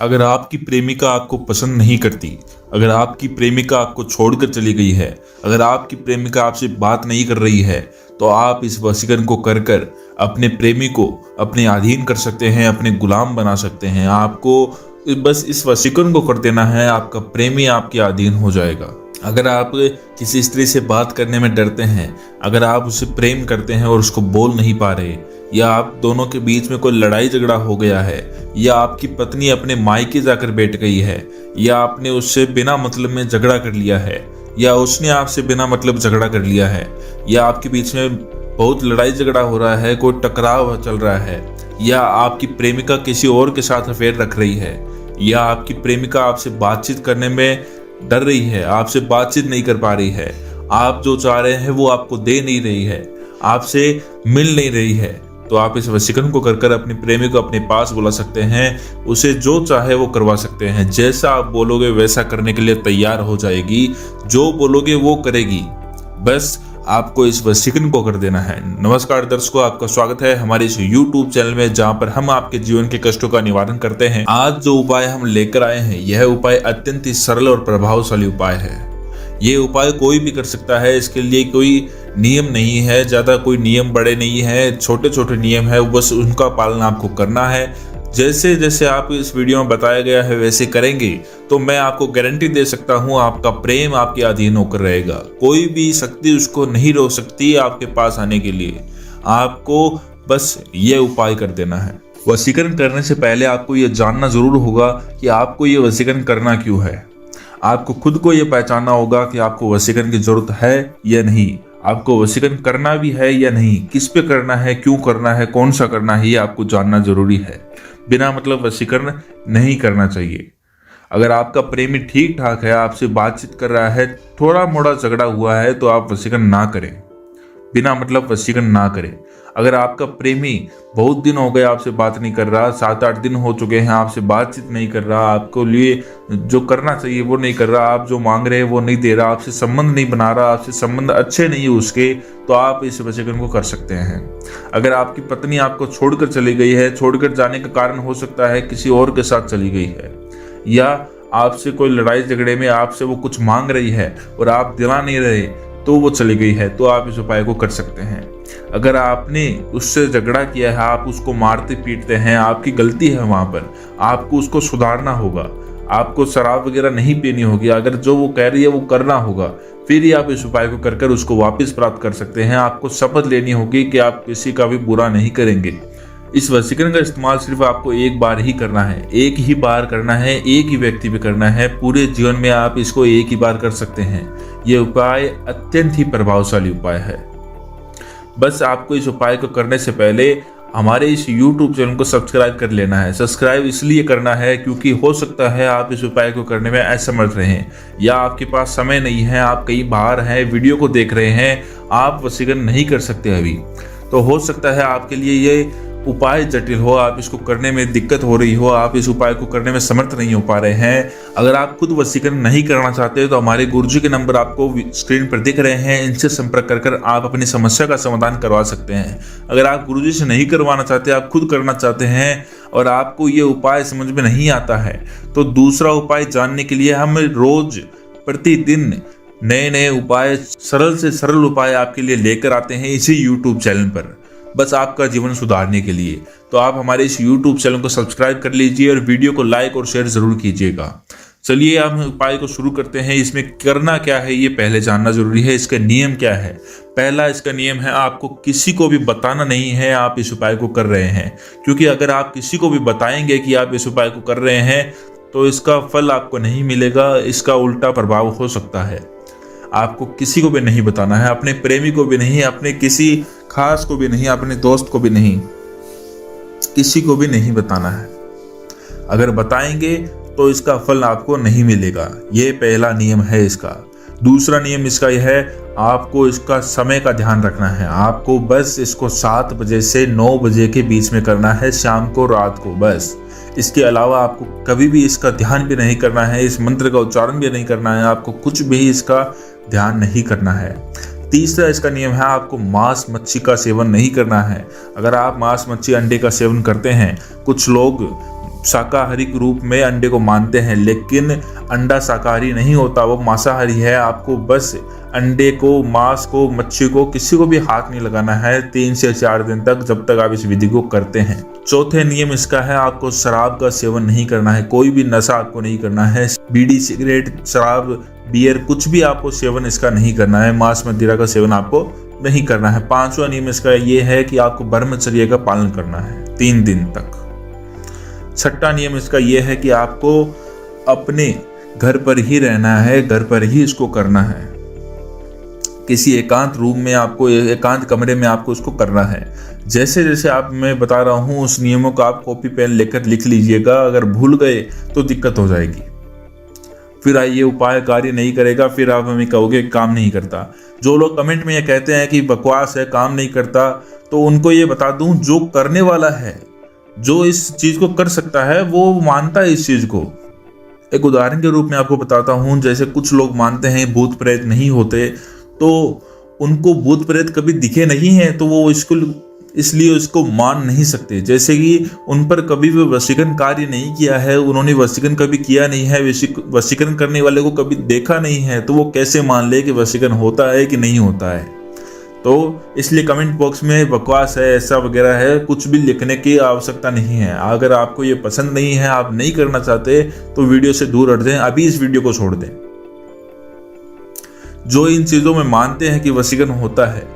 अगर आपकी प्रेमिका आपको पसंद नहीं करती, अगर आपकी प्रेमिका आपको छोड़कर चली गई है, अगर आपकी प्रेमिका आपसे बात नहीं कर रही है, तो आप इस वशीकरण को कर कर अपने प्रेमी को अपने अधीन कर सकते हैं, अपने गुलाम बना सकते हैं। आपको बस इस वशीकरण को कर देना है, आपका प्रेमी आपके अधीन हो जाएगा। अगर आप किसी स्त्री से बात करने में डरते हैं, अगर आप उसे प्रेम करते हैं और उसको बोल नहीं पा रहे, या आप दोनों के बीच में कोई लड़ाई झगड़ा हो गया है, या आपकी पत्नी अपने मायके जाकर बैठ गई है, या आपने उससे बिना मतलब में झगड़ा कर लिया है, या उसने आपसे बिना मतलब झगड़ा कर लिया है, या आपके बीच में बहुत लड़ाई झगड़ा हो रहा है, कोई टकराव चल रहा है, या आपकी प्रेमिका किसी और के साथ अफेयर रख रही है, या आपकी प्रेमिका आपसे बातचीत करने में डर रही है, आपसे बातचीत नहीं कर पा रही है, आप जो चाह रहे हैं वो आपको दे नहीं रही है, आपसे मिल नहीं रही है, तो आप इस वशीकरण को कर कर अपने प्रेमी को अपने पास बुला सकते हैं। उसे जो चाहे वो करवा सकते हैं। जैसा आप बोलोगे वैसा करने के लिए तैयार हो जाएगी, जो बोलोगे वो करेगी। बस आपको इस वशीकरण को कर देना है। नमस्कार दर्शकों, आपका स्वागत है हमारे इस YouTube चैनल में, जहां पर हम आपके जीवन के कष्टों का निवारण करते हैं। आज जो उपाय हम लेकर आए हैं, यह उपाय अत्यंत ही सरल और प्रभावशाली उपाय है। ये उपाय कोई भी कर सकता है, इसके लिए कोई नियम नहीं है, ज्यादा कोई नियम बड़े नहीं है, छोटे छोटे नियम है, बस उनका पालन आपको करना है। जैसे जैसे आप इस वीडियो में बताया गया है वैसे करेंगे तो मैं आपको गारंटी दे सकता हूं, आपका प्रेम आपके अधीन होकर रहेगा। कोई भी शक्ति उसको नहीं रोक सकती आपके पास आने के लिए। आपको बस ये उपाय कर देना है। वशीकरण करने से पहले आपको ये जानना जरूर होगा कि आपको ये वशीकरण करना क्यों है। आपको खुद को ये पहचानना होगा कि आपको वशीकरण की जरूरत है या नहीं, आपको वशीकरण करना भी है या नहीं, किस पे करना है, क्यों करना है, कौन सा करना है, ये आपको जानना जरूरी है। बिना मतलब वशीकरण नहीं करना चाहिए। अगर आपका प्रेमी ठीक ठाक है, आपसे बातचीत कर रहा है, थोड़ा मोड़ा झगड़ा हुआ है, तो आप वशीकरण ना करें, बिना मतलब वशीकरण ना करें। अगर आपका प्रेमी बहुत दिन हो गए आपसे बात नहीं कर रहा, 7-8 दिन हो चुके हैं आपसे बातचीत नहीं कर रहा, आपको लिए जो करना चाहिए वो नहीं कर रहा, आप जो मांग रहे हैं वो नहीं दे रहा, आपसे संबंध नहीं बना रहा, आपसे संबंध अच्छे नहीं है उसके, तो आप इस वशीकरण को कर सकते हैं। अगर आपकी पत्नी आपको छोड़कर चली गई है, छोड़कर जाने का कारण हो सकता है किसी और के साथ चली गई है, या आपसे कोई लड़ाई झगड़े में आपसे वो कुछ मांग रही है और आप दिला नहीं रहे तो वो चली गई है, तो आप इस उपाय को कर सकते हैं। अगर आपने उससे झगड़ा किया है, आप उसको मारते पीटते हैं, आपकी गलती है, वहां पर आपको उसको सुधारना होगा। आपको शराब वगैरह नहीं पीनी होगी, अगर जो वो कह रही है वो करना होगा, फिर ही आप इस उपाय को कर कर उसको वापस प्राप्त कर सकते हैं। आपको शपथ लेनी होगी कि आप किसी का भी बुरा नहीं करेंगे। इस वशीकरण का इस्तेमाल सिर्फ आपको एक बार ही करना है, एक ही बार करना है, एक ही व्यक्ति पे करना है। पूरे जीवन में आप इसको एक ही बार कर सकते हैं। यह उपाय अत्यंत ही प्रभावशाली उपाय है। बस आपको इस उपाय को करने से पहले हमारे इस YouTube चैनल को सब्सक्राइब कर लेना है। सब्सक्राइब इसलिए करना है क्योंकि हो सकता है आप इस उपाय को करने में असमर्थ रहें, या आपके पास समय नहीं है, आप कहीं बाहर हैं, वीडियो को देख रहे हैं, आप वशीकरण नहीं कर सकते अभी, तो हो सकता है आपके लिए ये उपाय जटिल हो, आप इसको करने में दिक्कत हो रही हो, आप इस उपाय को करने में समर्थ नहीं हो पा रहे हैं। अगर आप खुद वशीकरण नहीं करना चाहते तो हमारे गुरुजी के नंबर आपको स्क्रीन पर दिख रहे हैं, इनसे संपर्क कर कर आप अपनी समस्या का समाधान करवा सकते हैं। अगर आप गुरुजी से नहीं करवाना चाहते, आप खुद करना चाहते हैं और आपको ये उपाय समझ में नहीं आता है, तो दूसरा उपाय जानने के लिए हम रोज प्रतिदिन नए नए उपाय, सरल से सरल उपाय आपके लिए लेकर आते हैं इसी YouTube चैनल पर, बस आपका जीवन सुधारने के लिए। तो आप हमारे इस YouTube चैनल को सब्सक्राइब कर लीजिए और वीडियो को लाइक और शेयर जरूर कीजिएगा। चलिए हम उपाय को शुरू करते हैं। इसमें करना क्या है ये पहले जानना जरूरी है। इसका नियम क्या है? पहला इसका नियम है, आपको किसी को भी बताना नहीं है आप इस उपाय को कर रहे हैं, क्योंकि अगर आप किसी को भी बताएंगे कि आप इस उपाय को कर रहे हैं तो इसका फल आपको नहीं मिलेगा, इसका उल्टा प्रभाव हो सकता है। आपको किसी को भी नहीं बताना है, अपने प्रेमी को भी नहीं, अपने किसी खास को भी नहीं, अपने दोस्त को भी नहीं, किसी को भी नहीं बताना है। अगर बताएंगे तो इसका फल आपको नहीं मिलेगा। ये पहला नियम है इसका। दूसरा नियम इसका यह है, आपको इसका समय का ध्यान रखना है। आपको बस इसको 7 बजे से 9 बजे के बीच में करना है, शाम को, रात को, बस। इसके अलावा आपको कभी भी इसका ध्यान भी नहीं करना है, इस मंत्र का उच्चारण भी नहीं करना है, आपको कुछ भी इसका ध्यान नहीं करना है। तीसरा इसका नियम है, आपको मांस मच्छी का सेवन नहीं करना है। अगर आप मांस मच्छी अंडे का सेवन करते हैं, कुछ लोग शाकाहारी रूप में अंडे को मानते हैं, लेकिन अंडा शाकाहारी नहीं होता, वो मांसाहारी है। आपको बस अंडे को, मांस को, मच्छी को, किसी को भी हाथ नहीं लगाना है 3 से 4 दिन तक, जब तक आप इस विधि को करते हैं। चौथे नियम इसका है, आपको शराब का सेवन नहीं करना है, कोई भी नशा आपको नहीं करना है। बीड़ी, सिगरेट, शराब, बियर, कुछ भी आपको सेवन इसका नहीं करना है। मांस मदिरा का सेवन आपको नहीं करना है। 5वां नियम इसका ये है कि आपको ब्रह्मचर्य का पालन करना है 3 दिन तक। 6वां नियम इसका ये है कि आपको अपने घर पर ही रहना है, घर पर ही इसको करना है। किसी एकांत रूम में आपको, एकांत कमरे में आपको इसको करना है। जैसे जैसे आप मैं बता रहा हूँ उस नियमों को आप कॉपी पेन लेकर लिख लीजिएगा। अगर भूल गए तो दिक्कत हो जाएगी, फिर ये उपाय कार्य नहीं करेगा, फिर आप हमें कहोगे काम नहीं करता। जो लोग कमेंट में ये कहते हैं कि बकवास है, काम नहीं करता, तो उनको ये बता दूं, जो करने वाला है, जो इस चीज को कर सकता है, वो मानता है इस चीज को। एक उदाहरण के रूप में आपको बताता हूं, जैसे कुछ लोग मानते हैं भूत प्रेत नहीं होते, तो उनको भूत प्रेत कभी दिखे नहीं है, तो वो इसलिए उसको मान नहीं सकते। जैसे कि उन पर कभी भी वशीकरण कार्य नहीं किया है, उन्होंने वशीकरण कभी किया नहीं है, वशीकरण करने वाले को कभी देखा नहीं है, तो वो कैसे मान ले कि वशीकरण होता है कि नहीं होता है। तो इसलिए कमेंट बॉक्स में बकवास है, ऐसा वगैरह है, कुछ भी लिखने की आवश्यकता नहीं है। अगर आपको ये पसंद नहीं है, आप नहीं करना चाहते, तो वीडियो से दूर हट दें, अभी इस वीडियो को छोड़ दें। जो इन चीज़ों में मानते हैं कि वशीकरण होता है,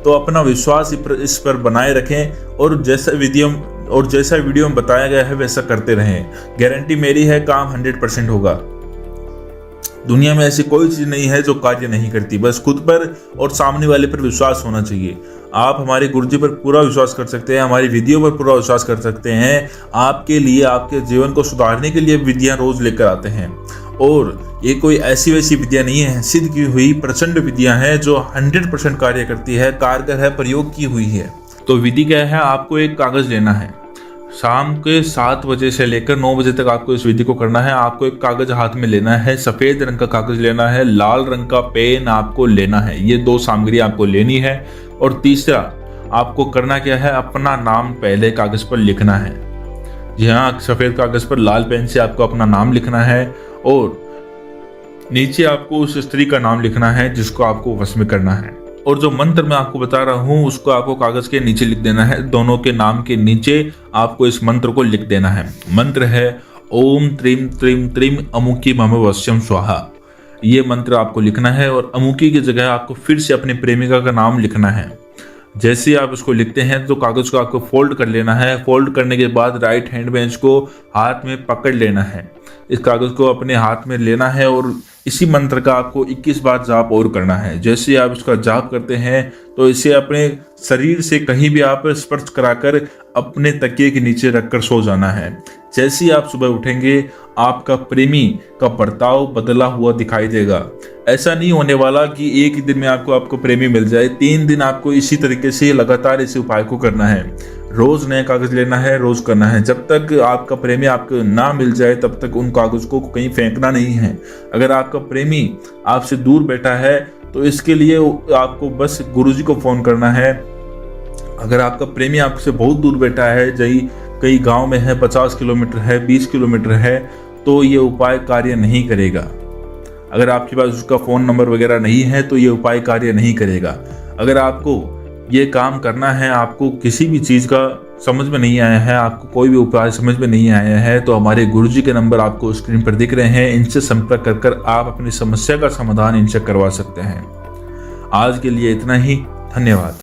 तो अपना विश्वास इस पर बनाए रखें और जैसा वीडियो में बताया गया है वैसा करते रहें। गारंटी मेरी है, काम 100% होगा। दुनिया में ऐसी कोई चीज़ नहीं है जो कार्य नहीं करती, बस खुद पर और सामने वाले पर विश्वास होना चाहिए। आप हमारे गुरुजी पर पूरा विश्वास कर सकते हैं, हमारी विधियों पर पूरा विश्वास कर सकते हैं। आपके लिए, आपके जीवन को सुधारने के लिए विधियां रोज लेकर आते हैं, और ये कोई ऐसी वैसी विधियां नहीं है, सिद्ध की हुई प्रचंड विधियां हैं जो 100% कार्य करती है, कारगर है, प्रयोग की हुई है। तो विधि क्या है, आपको एक कागज लेना है, शाम के 7 बजे से लेकर 9 बजे तक आपको इस विधि को करना है। आपको एक कागज हाथ में लेना है, सफेद रंग का कागज लेना है, लाल रंग का पेन आपको लेना है। ये 2 सामग्री आपको लेनी है। और तीसरा आपको करना क्या है, अपना नाम पहले कागज पर लिखना है। जी हाँ, सफेद कागज पर लाल पेन से आपको अपना नाम लिखना है, और नीचे आपको उस स्त्री का नाम लिखना है जिसको आपको वश में करना है। और जो मंत्र मैं आपको बता रहा हूँ उसको आपको कागज के नीचे लिख देना है। दोनों के नाम के नीचे आपको इस मंत्र को लिख देना है। मंत्र है ओम त्रीम त्रीम त्रीम अमुकी मम वश्यम स्वाहा। ये मंत्र आपको लिखना है, और अमुकी की जगह आपको फिर से अपनी प्रेमिका का नाम लिखना है। जैसे आप इसको लिखते हैं तो कागज को आपको फोल्ड कर लेना है। फोल्ड करने के बाद राइट हैंड में इसको हाथ में पकड़ लेना है। इस कागज को अपने हाथ में लेना है और इसी मंत्र का आपको 21 बार जाप और करना है। जैसे आप इसका जाप करते हैं तो इसे अपने शरीर से कहीं भी आप स्पर्श कराकर अपने तकिए के नीचे रखकर सो जाना है। जैसे ही आप सुबह उठेंगे आपका प्रेमी का बर्ताव बदला हुआ दिखाई देगा। ऐसा नहीं होने वाला कि एक ही दिन में आपको प्रेमी मिल जाए। 3 दिन आपको इसी तरीके से लगातार इस उपाय को करना है। रोज नया कागज लेना है, रोज करना है। जब तक आपका प्रेमी आपको ना मिल जाए तब तक उन कागज को कहीं फेंकना नहीं है। अगर आपका प्रेमी आपसे दूर बैठा है तो इसके लिए आपको बस गुरुजी को फोन करना है। अगर आपका प्रेमी आपसे बहुत दूर बैठा है, कई गांव में है, 50 किलोमीटर है, 20 किलोमीटर है, तो ये उपाय कार्य नहीं करेगा। अगर आपके पास उसका फ़ोन नंबर वगैरह नहीं है तो ये उपाय कार्य नहीं करेगा। अगर आपको ये काम करना है, आपको किसी भी चीज़ का समझ में नहीं आया है, आपको कोई भी उपाय समझ में नहीं आया है, तो हमारे गुरुजी के नंबर आपको स्क्रीन पर दिख रहे हैं। इनसे संपर्क कर आप अपनी समस्या का समाधान इनसे करवा सकते हैं। आज के लिए इतना ही, धन्यवाद।